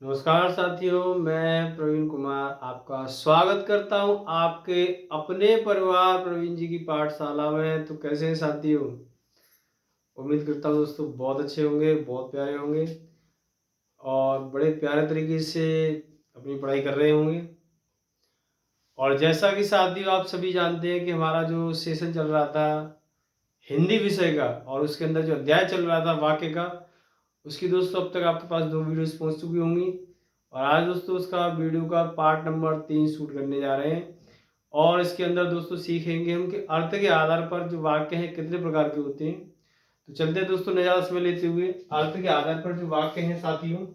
नमस्कार साथियों, मैं प्रवीण कुमार आपका स्वागत करता हूं आपके अपने परिवार प्रवीण जी की पाठशाला में। तो कैसे हैं साथियों? उम्मीद करता हूं दोस्तों बहुत अच्छे होंगे, बहुत प्यारे होंगे और बड़े प्यारे तरीके से अपनी पढ़ाई कर रहे होंगे। और जैसा कि साथियों आप सभी जानते हैं कि हमारा जो सेशन चल रहा था हिंदी विषय का और उसके अंदर जो अध्याय चल रहा था वाक्य का, उसकी दोस्तों अब तक आपके पास 2 वीडियोस पहुंच चुकी होंगी। और आज दोस्तों उसका वीडियो का पार्ट नंबर 3 शूट करने जा रहे हैं। और इसके अंदर दोस्तों सीखेंगे हम कि अर्थ के आधार पर जो वाक्य हैं कितने प्रकार के होते हैं। तो चलते हैं दोस्तों, नया समय लेते हुए अर्थ के आधार पर जो वाक्य हैं साथियों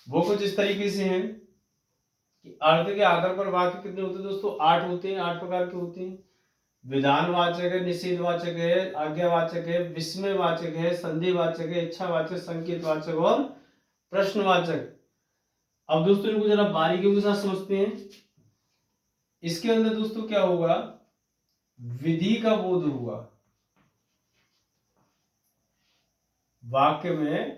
वो कुछ इस तरीके से हैं कि अर्थ के आधार पर वाक्य कितने होते हैं दोस्तों? 8 होते हैं। 8 प्रकार के होते हैं। विधानवाचक है, निषेधवाचक है, आज्ञावाचक है, विस्मयवाचक है, संधिवाचक है, इच्छावाचक, संकेतवाचक और प्रश्नवाचक। अब दोस्तों इनको जरा बारीकियों के साथ समझते हैं। इसके अंदर दोस्तों क्या होगा? विधि का बोध होगा। वाक्य में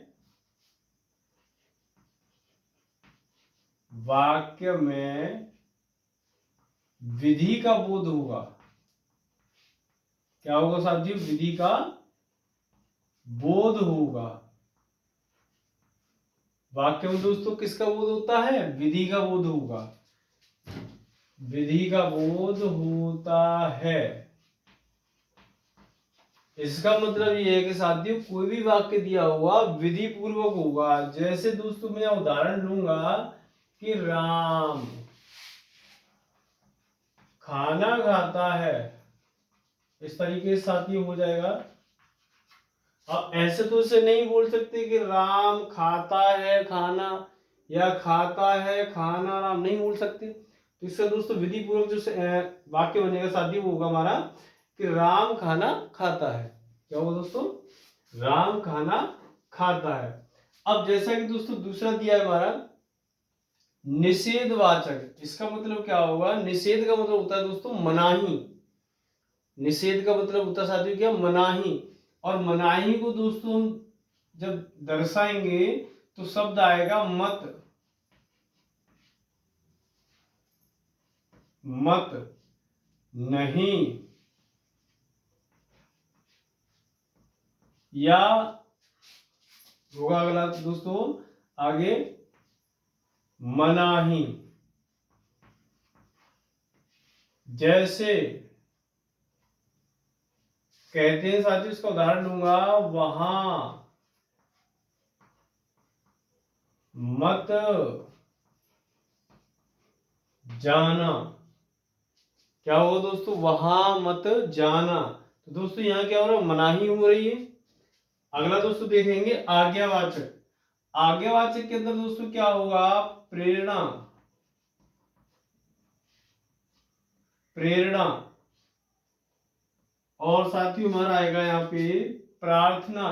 विधि का बोध होगा। क्या होगा साथियों? विधि का बोध होगा। वाक्य में दोस्तों किसका बोध होता है? विधि का बोध होगा। विधि का बोध होता है। इसका मतलब ये है कि साथियों कोई भी वाक्य दिया हुआ विधि पूर्वक होगा। जैसे दोस्तों मैं उदाहरण लूंगा कि राम खाना खाता है, इस तरीके से साथियों हो जाएगा। अब ऐसे तो इसे नहीं बोल सकते कि राम खाता है खाना या खाता है खाना, राम नहीं बोल सकते। तो इसका दोस्तों विधि पूर्वक जो वाक्य बनेगा साथियों वो होगा हमारा कि राम खाना खाता है। क्या होगा दोस्तों? राम खाना खाता है। अब जैसा कि दोस्तों दूसरा दिया है हमारा निषेधवाचक। इसका मतलब क्या होगा? निषेध का मतलब होता है दोस्तों मनाही। निषेध का मतलब होता है साथियों क्या? मनाही। और मनाही को दोस्तों हम जब दर्शाएंगे तो शब्द आएगा मत। मत नहीं, या होगा अगला दोस्तों आगे मनाही। जैसे कहते हैं साथियों, इसका उदाहरण लूंगा, वहां मत जाना। क्या होगा दोस्तों? वहां मत जाना। तो दोस्तों यहां क्या हो रहा है? मनाही हो रही है। अगला दोस्तों देखेंगे आज्ञावाचक। आज्ञावाचक के अंदर दोस्तों क्या होगा? प्रेरणा। प्रेरणा। और साथियों हमारा आएगा यहाँ पे प्रार्थना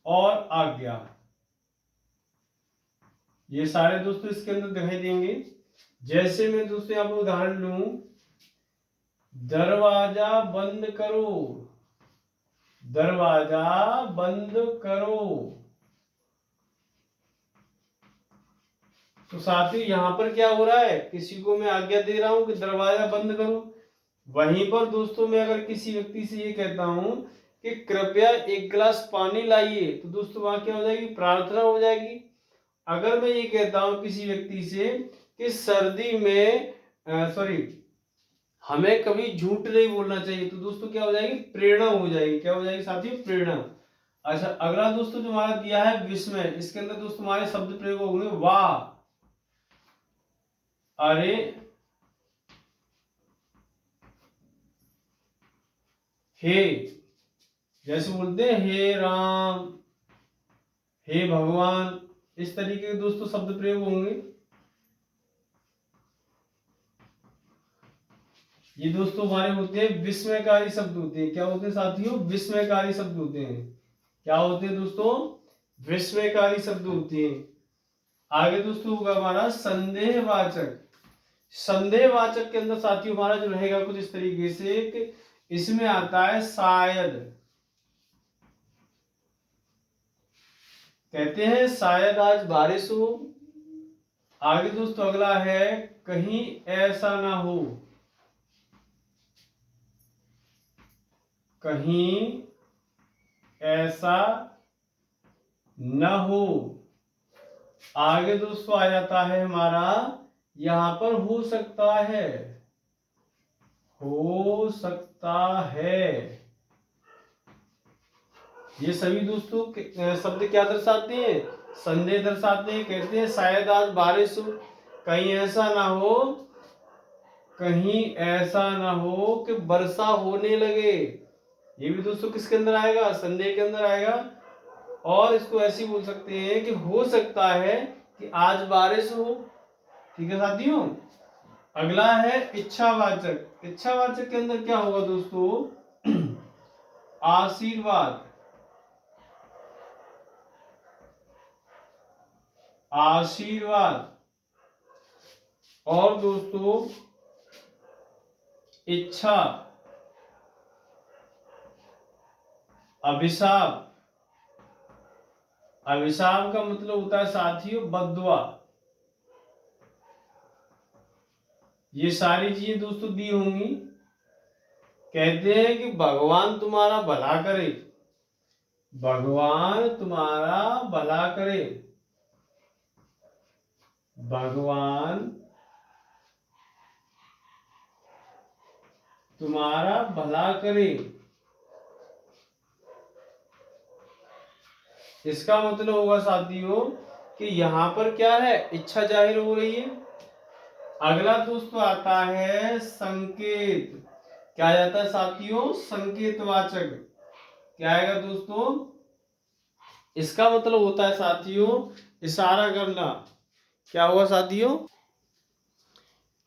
और आज्ञा। ये सारे दोस्तों इसके अंदर दिखाई देंगे। जैसे मैं दोस्तों यहाँ पे उदाहरण लूं, दरवाजा बंद करो। दरवाजा बंद करो। तो साथियों यहां पर क्या हो रहा है? किसी को मैं आज्ञा दे रहा हूं कि दरवाजा बंद करो। वहीं पर दोस्तों मैं अगर किसी व्यक्ति से ये कहता हूं कि कृपया 1 गिलास पानी लाइए, तो दोस्तों वहां क्या हो जाएगी? प्रार्थना हो जाएगी। अगर मैं ये कहता हूं किसी व्यक्ति से कि सर्दी में सॉरी हमें कभी झूठ नहीं बोलना चाहिए, तो दोस्तों क्या हो जाएगी? प्रेरणा हो जाएगी। क्या हो जाएगी साथियों? प्रेरणा। अच्छा अगला दोस्तों जो हमारा दिया है विस्मय। इसके अंदर दोस्तों हमारे शब्द प्रयोग होंगे वाह, अरे, हे। जैसे बोलते हैं हे राम, हे भगवान, इस तरीके के दोस्तों शब्द प्रयोग होंगे। ये दोस्तों हमारे होते हैं विस्मयकारी शब्द होते हैं। क्या होते हैं साथियों? विस्मयकारी शब्द होते हैं। क्या होते हैं दोस्तों? विस्मयकारी शब्द होते हैं। आगे दोस्तों होगा हमारा संदेहवाचक। संदेहवाचक के अंदर साथियों हमारा जो रहेगा कुछ इस तरीके से कि इसमें आता है शायद। कहते हैं शायद आज बारिश हो। आगे दोस्तों अगला है कहीं ऐसा ना हो। कहीं ऐसा न हो। आगे दोस्तों आ जाता है हमारा यहां पर हो सकता है। हो सकता है। ये सभी दोस्तों शब्द क्या दर्शाते हैं? संदेह दर्शाते हैं। कहते हैं शायद आज बारिश हो, कहीं ऐसा ना हो, कहीं ऐसा ना हो कि वर्षा होने लगे। ये भी दोस्तों किसके अंदर आएगा? संदेह के अंदर आएगा। और इसको ऐसे बोल सकते हैं कि हो सकता है कि आज बारिश हो। ठीक है साथियों। अगला है इच्छावाचक। इच्छावाचक के अंदर क्या होगा दोस्तों? आशीर्वाद। आशीर्वाद। और दोस्तों इच्छा। अभिशाप। अभिशाप का मतलब होता है साथियों बद्दुआ। ये सारी चीजें दोस्तों दी होंगी। कहते हैं कि भगवान तुम्हारा भला करे। भगवान तुम्हारा भला करे। भगवान तुम्हारा भला करे। इसका मतलब होगा साथियों कि यहां पर क्या है? इच्छा जाहिर हो रही है। अगला दोस्तों आता है संकेत। क्या आ जाता है साथियों? संकेतवाचक। क्या आएगा दोस्तों? इसका मतलब होता है साथियों इशारा करना। क्या होगा साथियों?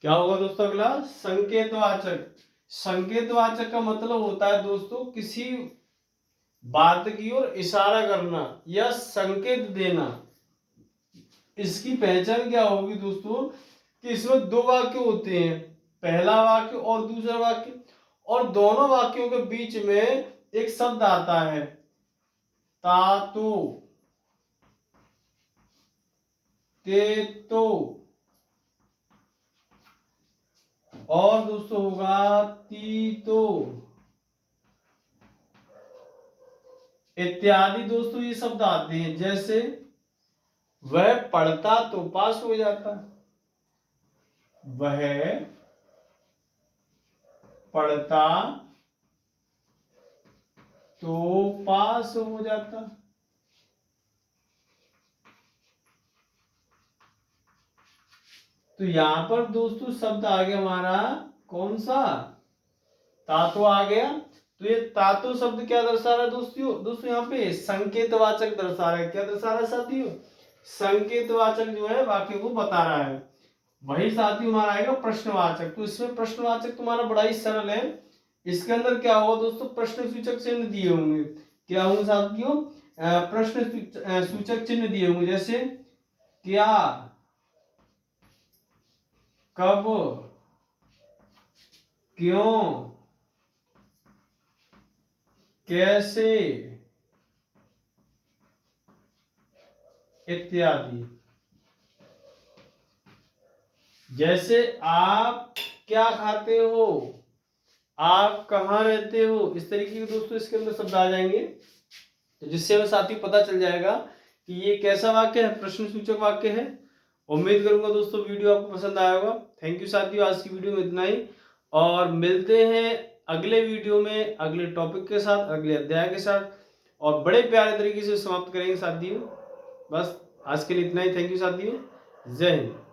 क्या होगा दोस्तों अगला? संकेतवाचक। संकेतवाचक का मतलब होता है दोस्तों किसी बात की ओर इशारा करना या संकेत देना। इसकी पहचान क्या होगी दोस्तों? कि इसमें दो वाक्य होते हैं, पहला वाक्य और दूसरा वाक्य, और दोनों वाक्यों के बीच में एक शब्द आता है तातो, तेतो, और दोस्तों होगा तीतो इत्यादि। दोस्तों ये शब्द आते हैं। जैसे वह पढ़ता तो पास हो जाता। वह पढ़ता तो पास हो जाता। तो यहां पर दोस्तों शब्द आ गया हमारा कौन सा? तातो आ गया। तो ये तातो शब्द क्या दर्शा रहा है दोस्तों? दोस्तों यहाँ पे संकेतवाचक दर्शा रहा है। क्या दर्शा रहा है साथियों? संकेतवाचक जो है वाक्य को बता रहा है। वही साथियों हमारा आएगा प्रश्नवाचक। तो इसमें प्रश्नवाचक तुम्हारा बड़ा ही सरल है। इसके अंदर क्या होगा दोस्तों? प्रश्न सूचक चिन्ह दिए होंगे। क्या होंगे साथियों? प्रश्न सूचक चिन्ह दिए होंगे। जैसे क्या, कब, क्यों, कैसे इत्यादि। जैसे आप क्या खाते हो, आप कहाँ रहते हो, इस तरीके के दोस्तों इसके अंदर शब्द आ जाएंगे। तो जिससे हमें साथी पता चल जाएगा कि ये कैसा वाक्य है, प्रश्न सूचक वाक्य है। उम्मीद करूंगा दोस्तों वीडियो आपको पसंद आया होगा। थैंक यू साथियों, आज की वीडियो में इतना ही, और मिलते हैं अगले वीडियो में अगले टॉपिक के साथ, अगले अध्याय के साथ, और बड़े प्यारे तरीके से समाप्त करेंगे साथियों। बस आज के लिए इतना ही। थैंक यू साथियों। जय हिंद।